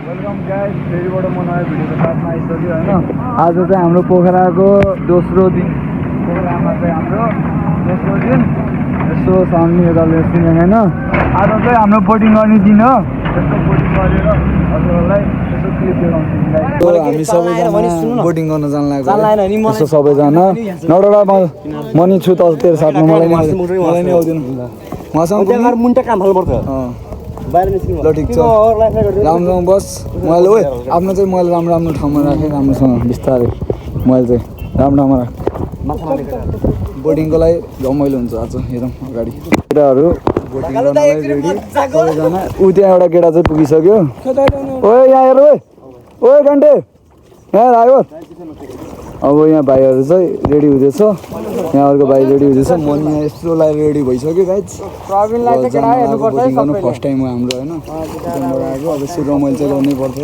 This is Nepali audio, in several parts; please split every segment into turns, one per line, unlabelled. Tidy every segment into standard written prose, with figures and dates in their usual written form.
वेलकम गाइस, फेरिबाट म नयाँ भिडियोको साथमा आइसक्यो होइन। आज चाहिँ हाम्रो पोखराको दोस्रो दिन, पोखरामा चाहिँ हाम्रो दोस्रो दिन यसो सामने यताले सुने होइन। आज चाहिँ हाम्रो बोटिङ गर्ने दिन हो। यसो बोटिङ गरेर हजुरहरूलाई यसो क्लिप देखाउँछु। हामी सबैजना बोटिङ गर्न जान लाग्यो यसो सबैजना। नडरा मनी छु त तेरो साथमा, मलाई नै आउँदैन मसँग मुन्टा काम हाल्नुपर्छ। ल ठिक छ, राम्रो बस। मैले ओए आफ्नो चाहिँ मैले राम्रो ठाउँमा राखेँ, राम्रोसँग बिस्तारै मैले चाहिँ राम्रो ठाउँमा राखेँ। बोटिङको लागि रमाइलो हुन्छ आज। हेरौँ अगाडि केटाहरू बोटिङ गर्नलाई रेडी सबैजना। ऊ त्यहाँ एउटा केटा चाहिँ पुगिसक्यो। ओए यहाँ हेर, ओए घन्टे यहाँ आयो। अब यहाँ भाइहरू चाहिँ रेडी हुँदैछ, यहाँ अर्को भाइ रेडी हुँदैछ। म यहाँ यस्तो लागि रेडी भइसक्यो गाइज। बोटिङ गर्नु फर्स्ट टाइम हो हाम्रो होइन। आएको अब यसो रमाइलो चाहिँ गर्नै पर्छ।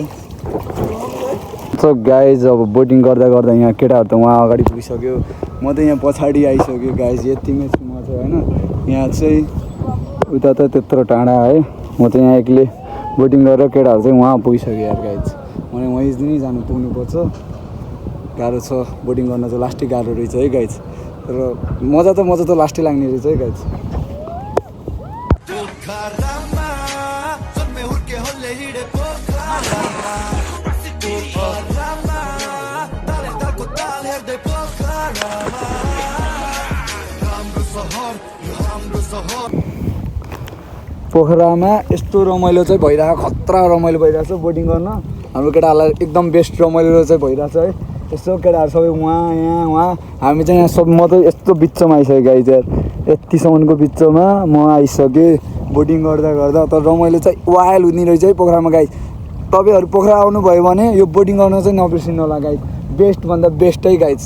सो गाइज अब बोटिङ गर्दा गर्दा यहाँ केटाहरू त उहाँ अगाडि पुगिसक्यो, म त यहाँ पछाडि आइसक्यो गाइज। यतिमै छु म चाहिँ होइन। यहाँ चाहिँ उता त त्यत्रो टाढा है, म चाहिँ यहाँ एक्लै बोटिङ गरेर केटाहरू चाहिँ उहाँ पुगिसक्यो यार गाइज। मलाई वहीँ नै जानु पुग्नुपर्छ। गाह्रो छ बोटिङ गर्न चाहिँ, लास्टै गाह्रो रहेछ है गाइज। तर मजा त लास्टै लाग्ने रहेछ है गाइज। पोखरामा यस्तो रमाइलो चाहिँ भइरहेको, खतरा रमाइलो भइरहेको छ बोटिङ गर्न। हाम्रो केटाहरूलाई एकदम बेस्ट रमाइलो चाहिँ भइरहेको छ है। यस्तो केटाहरू सबै उहाँ हामी चाहिँ यहाँ सब, म त यस्तो बिचमा आइसकेँ गाइज यार। यतिसम्मको बिचमा म आइसकेँ बोटिङ गर्दा गर्दा। तर रमाइलो चाहिँ वाइल्ड हुने रहेछ है पोखरामा गाइज। तपाईँहरू पोखरा आउनुभयो भने यो बोटिङ गर्न चाहिँ नबिर्सिनु होला गाइज। बेस्टभन्दा बेस्टै गाइज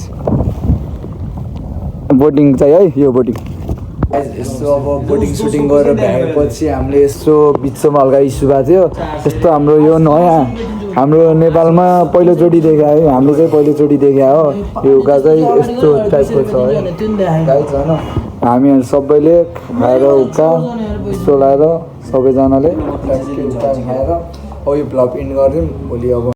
बोटिङ चाहिँ है यो बोटिङ। यस्तो अब बोटिङ सुटिङ गरेर भ्याएपछि हामीले यस्तो बिचमा हल्का इस्यु भएको थियो। यस्तो हाम्रो यो नयाँ, हाम्रो नेपालमा पहिलोचोटि देखा है, हामीले चाहिँ पहिलोचोटि देखा हो। यो उका चाहिँ यस्तो टाइपको छ है गाइज होइन। हामीहरू सबैले खाएर उका यस्तो लाएर सबैजनाले उका खाएर अब यो भ्लग इन्ड गरिदिउँ। भोलि अब